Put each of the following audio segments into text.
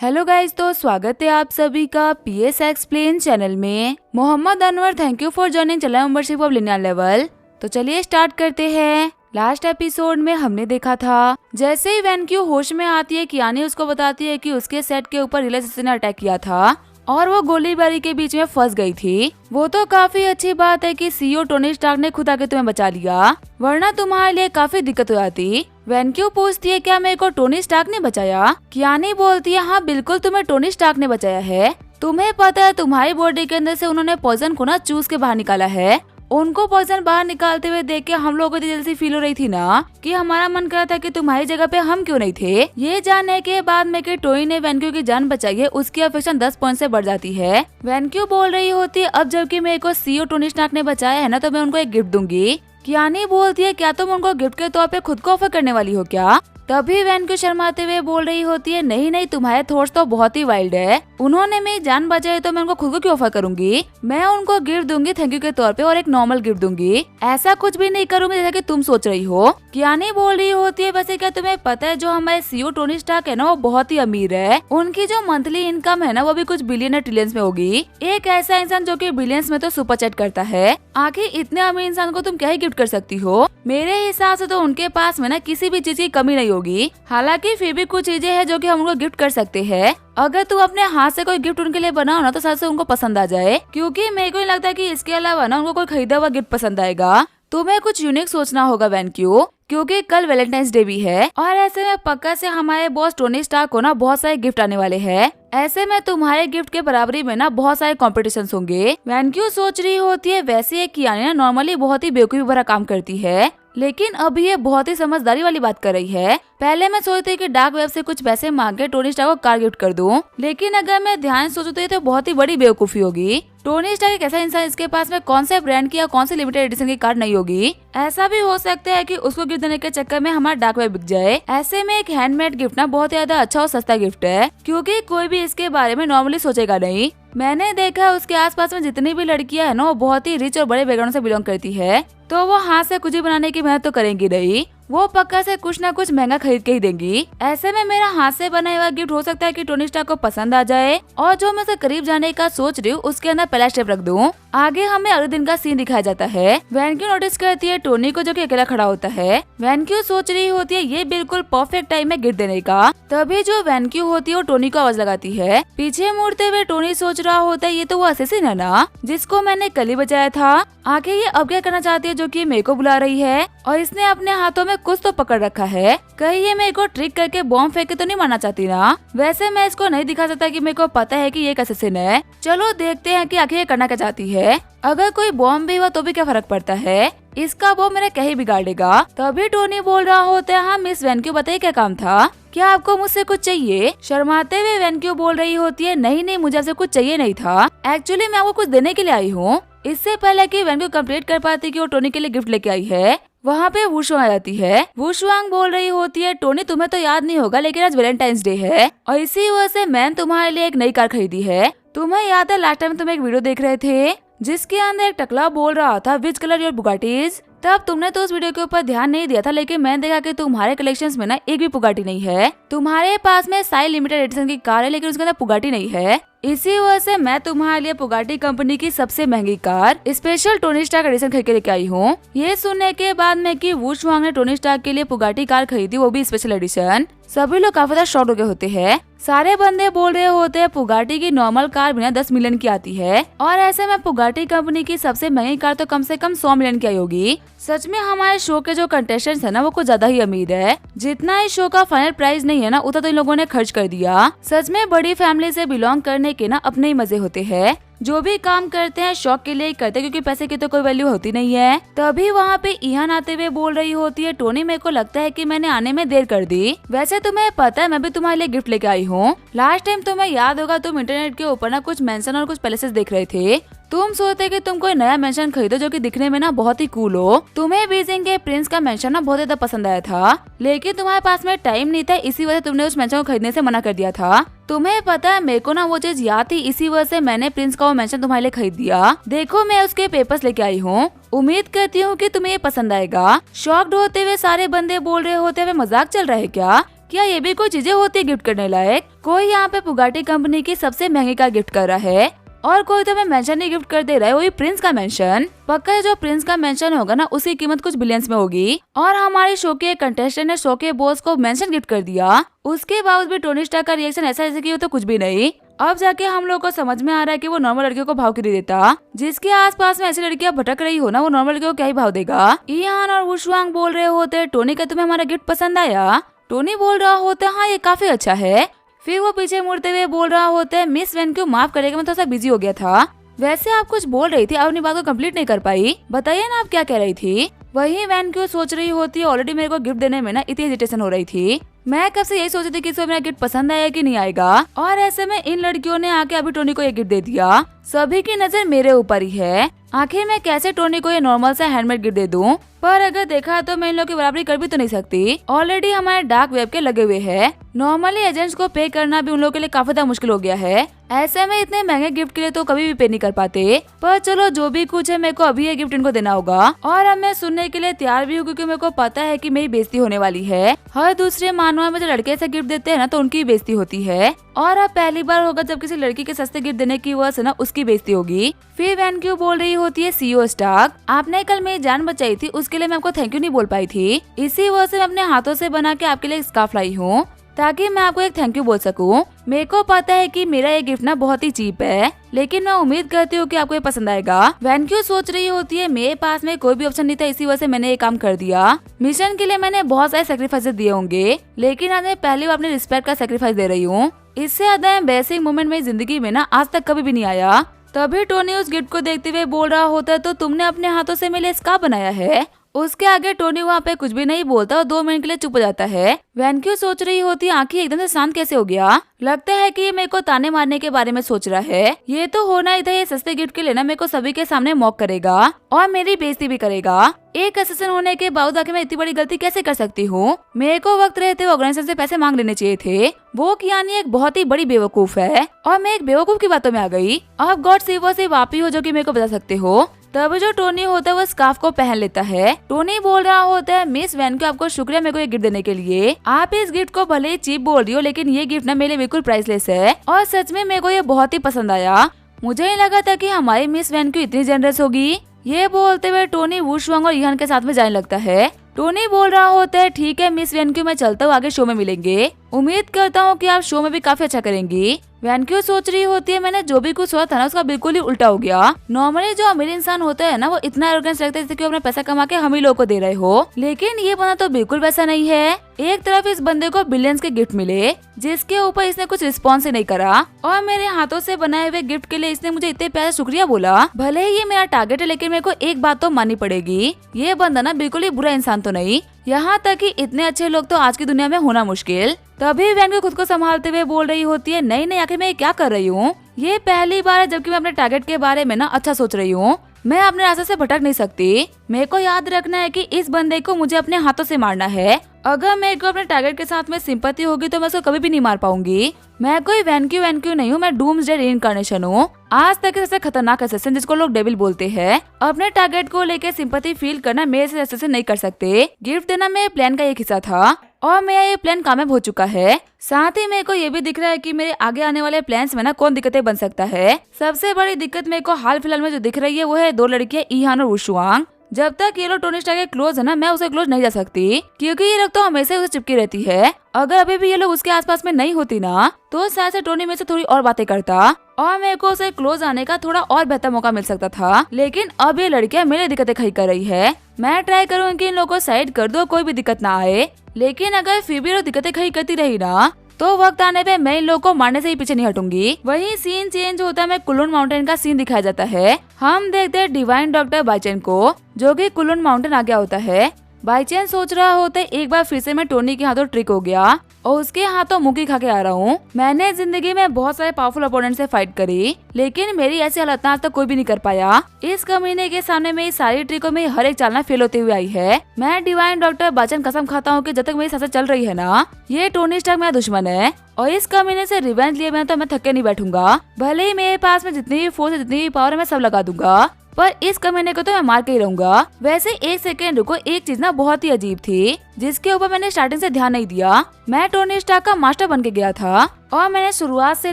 Hello guys, तो स्वागत है आप सभी का पीएस एक्सप्लेन चैनल में। Mohammad Anwar, thank you for joining channel membership of linear level. तो चलिए स्टार्ट करते हैं। लास्ट एपिसोड में हमने देखा था जैसे ही वेनक्यू होश में आती है, कियानी उसको बताती है कि उसके सेट के ऊपर रियलाइजेशन ने अटैक किया था और वो गोलीबारी के बीच में फंस गई थी। वो तो काफी अच्छी बात है कि सीईओ टोनी स्टार्क ने खुद आके तुम्हें बचा लिया, वरना तुम्हारे लिए काफी दिक्कत हो जाती। वेनक्यू पूछती है क्या मेरे को टोनी स्टार्क ने बचाया? कियानी बोलती है हाँ बिल्कुल, तुम्हें टोनी स्टार्क ने बचाया है। तुम्हें पता है तुम्हारी बॉडी के अंदर से उन्होंने पॉइजन को ना चूस के बाहर निकाला है। उनको पॉइजन बाहर निकालते हुए देख के हम लोगों को जैसी फील हो रही थी ना कि हमारा मन कर रहा था कि तुम्हारी जगह पे हम क्यों नहीं थे। ये जानने के बाद में कि टोनी ने वेनक्यू की जान बचाई है, उसकी अफेक्शन 10 पॉइंट से बढ़ जाती है। वेनक्यू बोल रही होती है अब जबकि मेरे को सीईओ टोनी स्टार्क ने बचाया है ना, तो मैं उनको एक गिफ्ट दूंगी। कियानी बोलती है क्या तुम उनको गिफ्ट के तौर पे खुद को ऑफर करने वाली हो क्या? तभी वेनक्यू शर्माते हुए बोल रही होती है नहीं नहीं, तुम्हारे थॉट्स तो बहुत ही वाइल्ड है। उन्होंने मेरी जान बचाई तो मैं उनको खुद को क्यों ऑफर करूंगी? मैं उनको गिफ्ट दूंगी थैंक यू के तौर पे और एक नॉर्मल गिफ्ट दूंगी। ऐसा कुछ भी नहीं करूंगी जैसा कि तुम सोच रही हो। कियानी बोल रही होती है वैसे क्या तुम्हें पता है जो हमारे सीईओ टोनी स्टार्क है ना, वो बहुत ही अमीर है। उनकी जो मंथली इनकम है ना, वो भी कुछ बिलियन या ट्रिलियंस में होगी। एक ऐसा इंसान जो कि बिलियंस में तो सुपर चैट करता है। आखिर इतने अमीर इंसान को तुम क्या ही गिफ्ट कर सकती हो? मेरे हिसाब से तो उनके पास में ना किसी भी चीज की कमी नहीं होगी। हालांकि फिर भी कुछ चीजें हैं जो कि हम उनको गिफ्ट कर सकते हैं। अगर तू अपने हाथ से कोई गिफ्ट उनके लिए बनाओ ना, तो साथ से उनको पसंद आ जाए, क्योंकि मेरे को नहीं लगता कि इसके अलावा ना उनको कोई खरीदा हुआ गिफ्ट पसंद आएगा। तुम्हें कुछ यूनिक सोचना होगा वेनक्यू, क्योंकि कल वैलेंटाइंस डे भी है और ऐसे में पक्का से हमारे बॉस टोनी स्टार्क को ना बहुत सारे गिफ्ट आने वाले हैं। ऐसे में तुम्हारे गिफ्ट के बराबरी में ना बहुत सारे कॉम्पिटिशन होंगे। वेनक्यू सोच रही होती है वैसे कियानी ना नॉर्मली बहुत ही बेवकूफी भरा काम करती है, लेकिन अभी ये बहुत ही समझदारी वाली बात कर रही है। पहले मैं सोचती कि डार्क वेब से कुछ पैसे मांग के टोनी स्टार्क को कार गिफ्ट कर दूं, लेकिन अगर मैं ध्यान से सोचूं तो बहुत ही बड़ी बेवकूफी होगी। टोनी स्टार्क एक ऐसा इंसान इसके पास में कौन से ब्रांड की या कौन से लिमिटेड एडिशन की कार नहीं होगी। ऐसा भी हो सकता है कि उसको गिफ्ट देने के चक्कर में हमारा डार्क वेब बिक जाए। ऐसे में एक हैंडमेड गिफ्ट ना बहुत ज्यादा अच्छा और सस्ता गिफ्ट है, क्योंकि कोई भी इसके बारे में नॉर्मली सोचेगा नहीं। मैंने देखा है उसके आसपास में जितनी भी लड़कियां है ना, वो बहुत ही रिच और बड़े बैकग्राउंड से बिलोंग करती है, तो वो हाथ से कुछ भी बनाने की मेहनत तो करेंगी नहीं, वो पक्का से कुछ ना कुछ महंगा खरीद के ही देंगी। ऐसे में मेरा हाथ से बना हुआ गिफ्ट हो सकता है कि टोनी स्टार्क को पसंद आ जाए और जो मैं उसे करीब जाने का सोच रही हूँ उसके अंदर पहला स्टेप रख दूँ। आगे हमें अगले दिन का सीन दिखाया जाता है। वेनक्यू नोटिस करती है टोनी को जो कि अकेला खड़ा होता है। वेनक्यू सोच रही होती है ये बिल्कुल परफेक्ट टाइम है गिफ्ट देने का। तभी जो वेनक्यू होती है वो टोनी को आवाज लगाती है। पीछे मुड़ते हुए टोनी सोच रहा होता है ये तो वो असेसिन है ना, जिसको मैंने कल ही बचाया था। आगे ये अब क्या करना चाहती है जो कि मेरे को बुला रही है और इसने अपने हाथों में कुछ तो पकड़ रखा है। कहीं ये मेरे को ट्रिक करके बॉम्ब फेंक के तो नहीं मारना चाहती ना? वैसे मैं इसको नहीं दिखा सकता कि मेरे को पता है कि ये एक असेसिन है। चलो देखते हैं कि आखिर ये करना क्या चाहती है। अगर कोई बॉम्ब भी हुआ तो भी क्या फर्क पड़ता है, इसका बॉम्ब मेरा क्या ही बिगाड़ेगा। तभी टोनी बोल रहा होता है हाँ मिस वेनक्यू बताइए क्या काम था, क्या आपको मुझसे कुछ चाहिए? शर्माते हुए वेनक्यू बोल रही होती है नहीं नहीं, मुझे आपसे कुछ चाहिए नहीं था, एक्चुअली मैं आपको कुछ देने के लिए आई हूँ। इससे पहले कि वेनक्यू कंप्लीट कर पाती कि वो टोनी के लिए गिफ्ट लेके आई है, वहाँ पे वुशुआंग आ जाती है। वुशुआंग बोल रही होती है टोनी तुम्हें तो याद नहीं होगा लेकिन आज वैलेंटाइंस डे है और इसी वजह से मैंने तुम्हारे लिए एक नई कार खरीदी है। तुम्हें याद है लास्ट टाइम तुम एक वीडियो देख रहे थे जिसके अंदर एक टकला बोल रहा था विच कलर योर बुगाटीज? तब तुमने तो उस वीडियो के ऊपर ध्यान नहीं दिया था, लेकिन मैंने देखा कि तुम्हारे कलेक्शंस में ना एक भी पुगाटी नहीं है। तुम्हारे पास में साई लिमिटेड एडिशन की कार है लेकिन उसके अंदर पुगाटी नहीं है। इसी वजह से मैं तुम्हारे लिए पुगाटी कंपनी की सबसे महंगी car special Tony Stark edition खरीद के लेके आई हूँ। ये सुनने के बाद में कि वुशुआंग ने टोनी स्टार्क के लिए पुगाटी कार खरीदी, वो भी स्पेशल एडिशन, सभी लोग काफी ज्यादा शॉक हो गए होते हैं। सारे बंदे बोल रहे होते हैं पुगाटी की नॉर्मल कार बिना 10 मिलियन की आती है और ऐसे में पुगाटी कंपनी की सबसे महंगी कार तो कम से कम 100 मिलियन की आई होगी। सच में हमारे शो के जो कंटेस्टेंट्स है ना, वो कुछ ज्यादा ही अमीर है। जितना इस शो का फाइनल प्राइस नहीं है ना, उतना तो इन लोगों ने खर्च कर दिया। सच में बड़ी फैमिली से बिलोंग करने के ना अपने ही मजे होते हैं। जो भी काम करते हैं शौक के लिए ही करते हैं, क्योंकि पैसे की तो कोई वैल्यू होती नहीं है। तभी वहाँ पे इहान आते हुए बोल रही होती है टोनी मेरे को लगता है कि मैंने आने में देर कर दी। वैसे तुम्हें पता है मैं भी तुम्हारे लिए गिफ्ट लेके आई हूँ। लास्ट टाइम तुम्हें याद होगा तुम इंटरनेट के ऊपर ना कुछ मेंशन और कुछ पैलेसेस देख रहे थे। तुम सोचते कि तुम कोई नया मेंशन खरीदो जो कि दिखने में ना बहुत ही कूल हो। तुम्हें बीजिंग के प्रिंस का मेंशन ना बहुत ज्यादा पसंद आया था, लेकिन तुम्हारे पास में टाइम नहीं था, इसी वजह से तुमने उस मेंशन को खरीदने से मना कर दिया था। तुम्हें पता है मेरे को ना वो चीज याद थी, इसी वजह से मैंने प्रिंस का वो मेंशन तुम्हारे लिए खरीद दिया। देखो मैं उसके पेपर्स लेके आई हूँ, उम्मीद करती हूँ कि तुम्हें ये पसंद आएगा। शॉक्ड होते हुए सारे बंदे बोल रहे होते हुए मजाक चल रहा है क्या? क्या ये भी कोई चीजें होती है गिफ्ट करने लायक? कोई यहाँ पे बुगाटी कंपनी की सबसे महंगी कार गिफ्ट कर रहा है और कोई तो मैं मेंशन नहीं गिफ्ट कर दे रहा है, वही प्रिंस का मेंशन। पक्का है जो प्रिंस का मेंशन होगा ना उसकी कीमत कुछ बिलियंस में होगी। और हमारे शो के कंटेस्टेंट ने शो के बॉस को मेंशन गिफ्ट कर दिया, उसके बावजूद भी टोनी स्टार्क का रिएक्शन ऐसा जैसे कि वो तो कुछ भी नहीं। अब जाके हम लोग को समझ में आ रहा है कि वो नॉर्मल लड़कियों को भाव क्यों नहीं देता। जिसके आसपास में ऐसी लड़कियां भटक रही हो ना, वो नॉर्मल लड़कियों को क्या ही भाव देगा। ईहान और वुशवांग बोल रहे होते, टोनी का तुम्हें हमारा गिफ्ट पसंद आया? टोनी बोल रहा होता हाँ ये काफी अच्छा है। फिर वो पीछे मुड़ते हुए बोल रहा होता मिस वेन को माफ करेगा, मैं थोड़ा सा बिजी हो गया था। वैसे आप कुछ बोल रही थी, आप अपनी बात को कंप्लीट नहीं कर पाई, बताइए ना आप क्या कह रही थी। वही वैन क्यों सोच रही होती है, ऑलरेडी मेरे को गिफ्ट देने में ना इतनी हेजिटेशन हो रही थी। मैं कब से यही सोच रही थी कि इसको मेरा गिफ्ट पसंद आएगा कि नहीं आएगा, और ऐसे में इन लड़कियों ने आके अभी टोनी को ये गिफ्ट दे दिया। सभी की नजर मेरे ऊपर ही है। आखिर मैं कैसे टोनी को ये नॉर्मल सा हैंडमेड गिफ्ट दे दूं? पर अगर देखा तो मैं इन लोगों की बराबरी कर भी तो नहीं सकती। ऑलरेडी हमारे डार्क वेब के लगे हुए हैं। नॉर्मली एजेंट्स को पे करना भी उन लोगों के लिए काफी ज्यादा मुश्किल हो गया है। ऐसे में इतने महंगे गिफ्ट के लिए तो कभी भी पे नहीं कर पाते। पर चलो जो भी कुछ है, मेरे को अभी ये गिफ्ट इनको देना होगा। और अब मैं सुनने के लिए तैयार भी हूँ, क्योंकि मेरे को पता है कि मेरी बेइज्जती होने वाली है। हर दूसरे मानवा में जो लड़के से गिफ्ट देते हैं ना, तो उनकी बेइज्जती होती है। और अब पहली बार होगा जब किसी लड़की के सस्ते गिफ्ट देने की वजह से ना उसकी बेइज्जती होगी। फिर वैन क्यों बोल रही होती है सीईओ स्टार्क, आपने कल मेरी जान बचाई थी, उसके लिए मैं आपको थैंक यू नहीं बोल पाई थी। इसी वजह से मैं अपने हाथों से बना के आपके लिए एक स्कार्फ लाई हूँ, ताकि मैं आपको एक थैंक यू बोल सकूं। मेरे को पता है कि मेरा ये गिफ्ट ना बहुत ही चीप है, लेकिन मैं उम्मीद करती हूँ कि आपको ये पसंद आएगा। वैन क्यों सोच रही होती है मेरे पास में कोई भी ऑप्शन नहीं था, इसी वजह से मैंने ये काम कर दिया। मिशन के लिए मैंने बहुत सारे सेक्रीफाइस दिए होंगे, लेकिन आज मैं पहली बार अपने रिस्पेक्ट का सेक्रीफाइस दे रही हूँ। इससे ज्यादा एम्बैरेसिंग मोमेंट मेरी जिंदगी में ना आज तक कभी भी नहीं आया। तभी टोनी उस गिफ्ट को देखते हुए बोल रहा होता है, तो तुमने अपने हाथों से मेरे लिए स्कार्फ बनाया है। उसके आगे टोनी वहाँ पे कुछ भी नहीं बोलता और 2 मिनट के लिए चुप हो जाता है। वैन क्यों सोच रही होती है आंखें एकदम से शांत कैसे हो गया। लगता है कि ये मेरे को ताने मारने के बारे में सोच रहा है। ये तो होना ही था, ये सस्ते गिफ्ट के लिए ना मेरे को सभी के सामने मॉक करेगा और मेरी बेइज्जती भी करेगा। एक असिस्टेंट होने के बावजूद आखिर मैं इतनी बड़ी गलती कैसे कर सकती हूँ। मेरे को वक्त रहते ऑर्गेनाइजेशन से पैसे मांग लेने चाहिए थे। वो कियानी एक बहुत ही बड़ी बेवकूफ है और मैं एक बेवकूफ की बातों में आ गई। अब गॉड सिर्फ आप ही हो जो कि मेरे को बता सकते हो। तब जो टोनी होता है वो स्कार्फ को पहन लेता है। टोनी बोल रहा होता है मिस वैन को आपको शुक्रिया मेरे को ये गिफ्ट देने के लिए। आप इस गिफ्ट को भले ही चीप बोल रही हो, लेकिन ये गिफ्ट ना मेरे लिए बिल्कुल प्राइसलेस है और सच में मेरे को ये बहुत ही पसंद आया। मुझे नहीं लगा था कि हमारी मिस वैन क्यों इतनी जनरस होगी। ये बोलते हुए टोनी वुशवांग और ईहान के साथ में जाने लगता है। टोनी बोल रहा होता है ठीक है मिस वैन क्यू, मैं चलता हूँ, आगे शो में मिलेंगे। उम्मीद करता हूँ कि आप शो में भी काफी अच्छा करेंगी। वैन क्यू सोच रही होती है मैंने जो भी कुछ सोचा था ना उसका बिल्कुल ही उल्टा हो गया। नॉर्मली जो अमीर इंसान होता है ना वो इतना एरोगेंस लगता है जैसे कि अपना पैसा कमा के हम ही लोगों को दे रहे हो, लेकिन ये बंदा तो बिल्कुल वैसा नहीं है। एक तरफ इस बंदे को बिलियंस के गिफ्ट मिले जिसके ऊपर इसने कुछ रिस्पॉन्स ही नहीं करा, और मेरे हाथों से बनाए हुए गिफ्ट के लिए इसने मुझे इतने प्यारा शुक्रिया बोला। भले ही ये मेरा टारगेट है, लेकिन मेरे को एक बात तो माननी पड़ेगी, ये बंदा ना बिल्कुल ही बुरा इंसान तो नहीं। यहाँ तक कि इतने अच्छे लोग तो आज की दुनिया में होना मुश्किल। तभी वैन को खुद को संभालते हुए बोल रही होती है नहीं नहीं, आखिर मैं क्या कर रही हूँ। ये पहली बार है जबकि मैं अपने टारगेट के बारे में ना अच्छा सोच रही हूँ। मैं अपने रास्ते से भटक नहीं सकती। मेरे को याद रखना है कि इस बंदे को मुझे अपने हाथों से मारना है। अगर मेरे को अपने टारगेट के साथ में सिंपैथी होगी तो मैं उसको कभी भी नहीं मार पाऊंगी। मैं कोई वैन क्यू नहीं हूँ, मैं डूम्सडे रीइंकार्नेशन हूँ। आज तक सबसे खतरनाक असिस्टेंट जिसको लोग डेविल बोलते हैं। अपने टारगेट को लेके सिंपैथी फील करना मेरे से असिस्टेंट नहीं कर सकते। गिफ्ट देना मेरे प्लान का एक हिस्सा था और मेरा ये प्लान कामयाब हो चुका है। साथ ही मेरे को ये भी दिख रहा है कि मेरे आगे आने वाले प्लान्स में ना कौन दिक्कतें बन सकता है। सबसे बड़ी दिक्कत मेरे को हाल फिलहाल में जो दिख रही है वो है 2 लड़कियां ईहान और वुशवांग। जब तक ये लोग टोनी स्टार्क के क्लोज है ना, मैं उसे क्लोज नहीं जा सकती, क्योंकि ये लोग तो हमेशा उसे चिपकी रहती है। अगर अभी भी ये लोग उसके आसपास में नहीं होती ना, तो शायद से टोनी में से थोड़ी और बातें करता और मेरे को उसे क्लोज आने का थोड़ा और बेहतर मौका मिल सकता था। लेकिन अब ये लड़कियां मेरी दिक्कतें खड़ी कर रही है। मैं ट्राई करूँ कि इन लोगों को साइड कर दो, कोई भी दिक्कत ना आए, लेकिन अगर फिर भी लोग दिक्कतें खड़ी करती रही ना, तो वक्त आने पे मैं इन लोगों को मारने से ही पीछे नहीं हटूंगी। वही सीन चेंज होता है, मैं कुलुन माउंटेन का सीन दिखाया जाता है। हम देखते हैं डिवाइन डॉक्टर बाइचेन को, जो कि कुलुन माउंटेन आ गया होता है। बाइचेन सोच रहा होता है एक बार फिर से मैं टोनी के हाथों ट्रिक हो गया और उसके हाथों मुक्की खा के आ रहा हूँ। मैंने जिंदगी में बहुत सारे पावरफुल अपोनेंट से फाइट करी, लेकिन मेरी ऐसी हालत आज तक कोई भी नहीं कर पाया। इस कमीने के सामने मेरी सारी ट्रिकों में हर एक चालना फेल होती हुई आई है। मैं डिवाइन डॉक्टर बाइचेन कसम खाता हूँ कि जब तक मेरी सांसें चल रही है ना, ये टोनी स्टार्क मेरा दुश्मन है और इस कमीने से रिवेंज लिए बिना तो मैं थक के नहीं बैठूंगा। भले ही मेरे पास में जितनी भी फोर्स है, जितनी भी पावर है, मैं सब लगा दूंगा। पर इस कमीने को तो मैं मार के ही रहूंगा। वैसे एक सेकेंड रुको, एक चीज ना बहुत ही अजीब थी जिसके ऊपर मैंने स्टार्टिंग से ध्यान नहीं दिया। मैं टोनी स्टार्क का मास्टर बन के गया था और मैंने शुरुआत से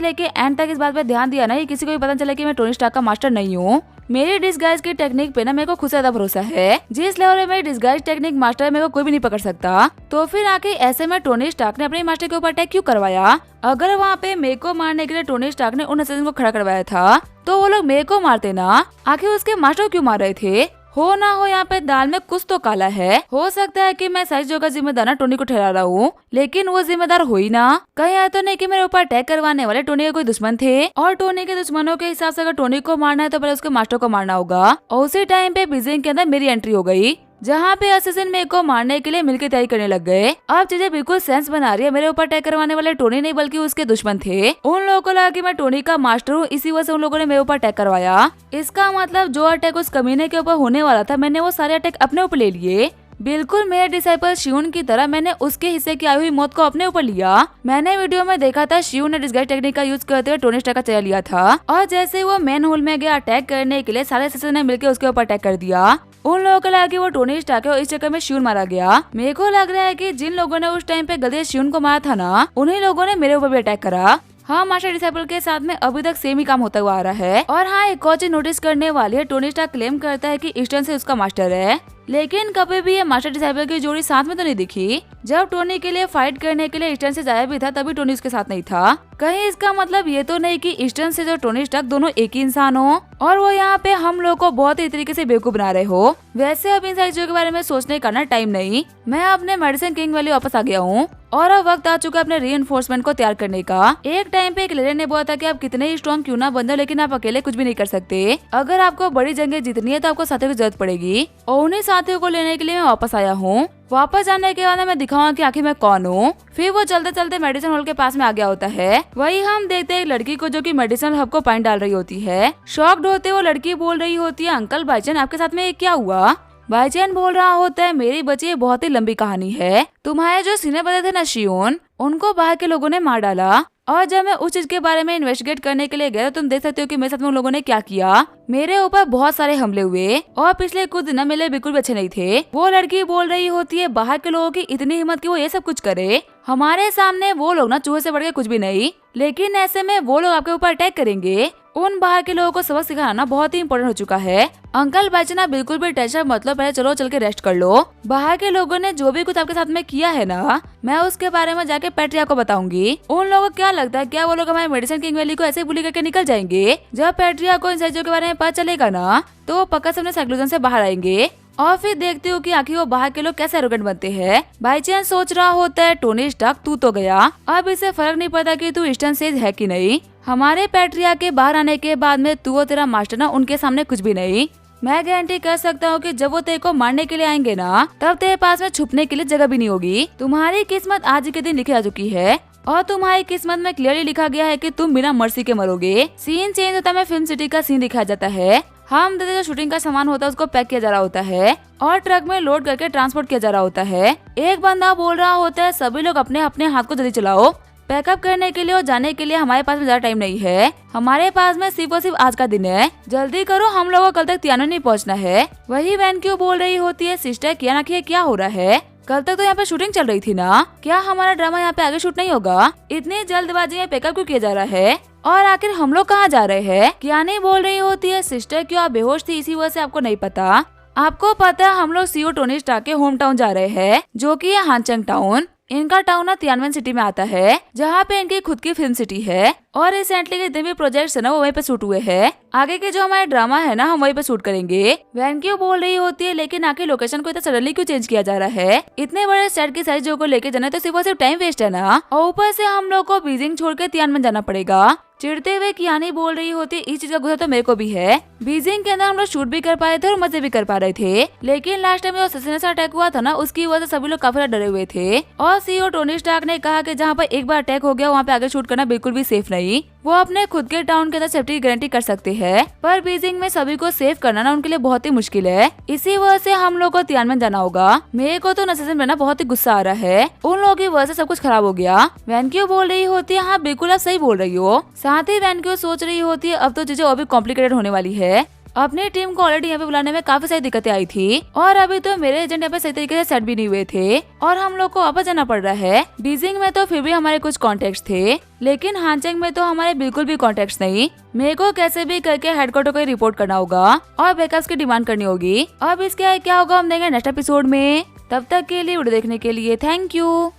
लेके एंड तक इस बात पे ध्यान दिया ना कि किसी को भी पता चले कि मैं टोनी स्टार्क का मास्टर नहीं हूँ। मेरी डिस्गाइज की टेक्निक पे ना मेरे को खुद से ज्यादा भरोसा है। जिस लेवल में मेरी डिस्गाइज टेक्निक मास्टर है मेरे को कोई भी नहीं पकड़ सकता। तो फिर आके ऐसे में टोनी स्टार्क ने अपने मास्टर के ऊपर अटैक क्यों करवाया? अगर वहाँ पे मेरे को मारने के लिए टोनी स्टार्क ने उन असैसिन को खड़ा करवाया था तो वो लोग मेरे को मारते ना, आखिर उसके मास्टर क्यों मार रहे थे? हो ना हो यहाँ पे दाल में कुछ तो काला है। हो सकता है कि मैं सारी जगह जिम्मेदार ना टोनी को ठहरा रहा हूँ, लेकिन वो जिम्मेदार हो ही ना। कहीं ऐसा तो नहीं कि मेरे ऊपर अटैक करवाने वाले टोनी के कोई दुश्मन थे और टोनी के दुश्मनों के हिसाब से अगर टोनी को मारना है तो पहले उसके मास्टर को मारना होगा। और उसी टाइम पे बीजिंग के अंदर मेरी एंट्री हो गई जहाँ पे असैसिन मेरे को मारने के लिए मिलकर तैयारी करने लग गए। अब चीजें बिल्कुल सेंस बना रही है। मेरे ऊपर अटैक करवाने वाले टोनी नहीं बल्कि उसके दुश्मन थे। उन लोगों को लगा कि मैं टोनी का मास्टर हूँ, इसी वजह से उन लोगों ने मेरे ऊपर अटैक करवाया। इसका मतलब जो अटैक उस कमीने के ऊपर होने वाला था मैंने वो सारे अटैक अपने ऊपर ले लिए। बिल्कुल मेरे डिसाइपल शिवन की तरह मैंने उसके हिस्से की आई हुई मौत को अपने ऊपर लिया। मैंने वीडियो में देखा था शिवन ने डिस्गाइज टेक्निक का यूज करते हुए टोनी स्टार्क का चेहरा लिया था और जैसे वो मेन होल में गया अटैक करने के लिए सारे असैसिन ने मिलकर उसके ऊपर अटैक कर दिया। उन लोगों को लगा कि वो टोनी स्टार्क है और इस चक्कर में शिवन मारा गया। मेरे को लग रहा है कि जिन लोगों ने उस टाइम पे गलती से शिवन को मारा था ना, उन्हीं लोगों ने मेरे ऊपर भी अटैक करा। हाँ, मास्टर डिसाइपल के साथ में अभी तक सेम ही काम होता हुआ आ रहा है। और हाँ, एक और चीज नोटिस करने वाली है, टोनी स्टार्क क्लेम करता है कि ईस्टर्न से उसका मास्टर है, लेकिन कभी भी ये मास्टर डिसाइपल की जोड़ी साथ में तो नहीं दिखी। जब टोनी के लिए फाइट करने के लिए ईस्टर्न से जाया भी था तभी टोनी उसके साथ नहीं था। कहीं इसका मतलब ये तो नहीं कि ईस्टर्न से जो टोनी स्टार्क दोनों एक ही इंसान हो और वो यहाँ पे हम लोग को बहुत ही तरीके से बेवकूफ बना रहे हो। वैसे अब इन सारी चीजों के बारे में सोचने का ना टाइम नहीं। मैं अपने मेडिसिन किंग वैली वापस आ गया हूँ और अब वक्त आ चुका है अपने रीइंफोर्समेंट को तैयार करने का। एक टाइम पे एक लीडर ने बोला था कि आप कितने ही स्ट्रॉन्ग क्यों ना बन जाओ, लेकिन आप अकेले कुछ भी नहीं कर सकते। अगर आपको बड़ी जंगें जीतनी है तो आपको साथियों की जरूरत पड़ेगी और उन्हीं साथियों को लेने के लिए मैं वापस आया हूँ। वापस आने के बाद मैं दिखाऊंगा कि आखिर मैं कौन हूँ। फिर वो चलते चलते मेडिसिन हॉल के पास में आ गया होता है। वही हम देखते हैं एक लड़की को जो कि मेडिसिन हब को पानी डाल रही होती है। शॉक्ड होते वो लड़की बोल रही होती है, अंकल भाईजान आपके साथ में क्या हुआ? भाईजान बोल रहा होता है, मेरी बच्ची ये बहुत ही लंबी कहानी है। तुम्हारे जो सीने बदे थे ना शियोन, उनको बाहर के लोगों ने मार डाला और जब मैं उस चीज के बारे में इन्वेस्टिगेट करने के लिए गया तो तुम देख सकते हो कि मेरे साथ में उन लोगों ने क्या किया। मेरे ऊपर बहुत सारे हमले हुए और पिछले कुछ दिन मेरे लिए बिल्कुल भी अच्छे नहीं थे। वो लड़की बोल रही होती है, बाहर के लोगों की इतनी हिम्मत कि वो ये सब कुछ करे। हमारे सामने वो लोग ना चूहे से बढ़ के कुछ भी नहीं, लेकिन ऐसे में वो लोग आपके ऊपर अटैक करेंगे। उन बाहर के लोगों को सबक सिखाना बहुत ही इम्पोर्टेंट हो चुका है। अंकल बचना बिल्कुल भी टेंशन मत लो, पहले चलो चल के रेस्ट कर लो। बाहर के लोगों ने जो भी कुछ आपके साथ में किया है ना, मैं उसके बारे में जाके पेट्रिया को बताऊंगी। उन लोगों को क्या लगता है, क्या वो लोग हमारे मेडिसिन किंग वैली को ऐसे बुली करके निकल जाएंगे? जब पेट्रिया को इन चीजों के बारे में पता चलेगा ना तो वो पक्का से अपने साइक्लोजन से बाहर आएंगे और फिर देखते हो कि आखिर वो बाहर के लोग कैसे एरोगेंट बनते हैं। बाई चांस सोच रहा होता है टोनी स्टार्क तू तो गया, अब इसे फर्क नहीं पड़ता कि तू ईस्टर्न से है कि नहीं। हमारे पेट्रिया के बाहर आने के बाद में तू और तेरा मास्टर ना उनके सामने कुछ भी नहीं। मैं गारंटी कर सकता हूँ कि जब वो तेरे को मारने के लिए आएंगे ना तब तेरे पास में छुपने के लिए जगह भी नहीं होगी। तुम्हारी किस्मत आज के दिन लिखी जा चुकी है और तुम्हारी किस्मत में क्लियरली लिखा गया है कि तुम बिना मर्सी के मरोगे। सीन चेंज होता है, फिल्म सिटी का सीन दिखाया जाता है। हम देखते जो शूटिंग का सामान होता है उसको पैक किया जा रहा होता है और ट्रक में लोड करके ट्रांसपोर्ट किया जा रहा होता है। एक बंदा बोल रहा होता है, सभी लोग अपने अपने हाथ को जल्दी चलाओ, पैकअप करने के लिए और जाने के लिए हमारे पास में ज्यादा टाइम नहीं है। हमारे पास में सिर्फ और सिर्फ आज का दिन है, जल्दी करो, हम लोगों को कल तक तियानो नहीं पहुंचना है। वही वैन क्यों बोल रही होती है, सिस्टर क्या ना क्या हो रहा है? कल तक तो यहाँ पे शूटिंग चल रही थी ना, क्या हमारा ड्रामा यहाँ पे आगे शूट नहीं होगा? इतनी जल्दबाजी में पैकअप क्यों किया जा रहा है और आखिर हम लोग कहाँ जा रहे हैं? क्या नहीं बोल रही होती है, सिस्टर क्यों आप बेहोश थी इसी वजह से आपको नहीं पता? आपको पता है हम लोग सीओ टोनी स्टार्क के होम टाउन जा रहे हैं जो कि है हानचंग टाउन। इनका टाउन ना तियानवन सिटी में आता है जहाँ पे इनकी खुद की फिल्म सिटी है और रिसेंटली के जितने भी प्रोजेक्ट्स है ना वो वहीं पे शूट हुए हैं। आगे के जो हमारे ड्रामा है ना हम वहीं पे शूट करेंगे। वैन क्यों बोल रही होती है, लेकिन आखिर लोकेशन को इतना सडनली क्यों चेंज किया जा रहा है? इतने बड़े सेट की सारी जगह को लेके जाना तो सिर्फ और सिर्फ टाइम वेस्ट है ना, और ऊपर से हम लोग को बीजिंग छोड़ के तियानवन जाना पड़ेगा। चिढ़ते हुए कियानी बोल रही होती है, इस चीज का गुस्सा तो मेरे को भी है। बीजिंग के अंदर हम लोग शूट भी कर पा रहे थे और मजे भी कर पा रहे थे, लेकिन लास्ट टाइम जो असैसिनेशन अटैक हुआ था ना उसकी वजह से सभी लोग काफी डरे हुए थे और सीईओ टोनी स्टार्क ने कहा कि जहाँ पर एक बार अटैक हो गया वहाँ पे आगे शूट करना बिल्कुल भी सेफ नहीं। वो अपने खुद के टाउन के अंदर सेफ्टी की गारंटी कर सकते हैं, पर बीजिंग में सभी को सेफ करना ना उनके लिए बहुत ही मुश्किल है। इसी वजह से हम लोग को तियानवन जाना होगा। मेरे को तो असैसिन बनना बहुत ही गुस्सा आ रहा है, उन लोगों की वजह से सब कुछ खराब हो गया। वैनक्यू बोल रही होती है, हाँ बिल्कुल आप सही बोल रही हो। साथ ही वैनक्यू सोच रही होती है अब तो चीजें और भी कॉम्प्लिकेटेड होने वाली है। अपनी टीम को ऑलरेडी यहाँ पे बुलाने में काफी सारी दिक्कतें आई थी और अभी तो मेरे एजेंट यहाँ पे सही तरीके से सेट भी नहीं हुए थे और हम लोग को वापस जाना पड़ रहा है। बीजिंग में तो फिर भी हमारे कुछ कॉन्टेक्ट थे, लेकिन हानचेंग में तो हमारे बिल्कुल भी कॉन्टेक्ट नहीं। मेरे को कैसे भी करके हेडक्वार्टर को रिपोर्ट करना होगा और बैकअप्स की डिमांड करनी होगी। अब इसके क्या होगा हम देंगे नेक्स्ट एपिसोड में। तब तक के लिए वीडियो देखने के लिए थैंक यू।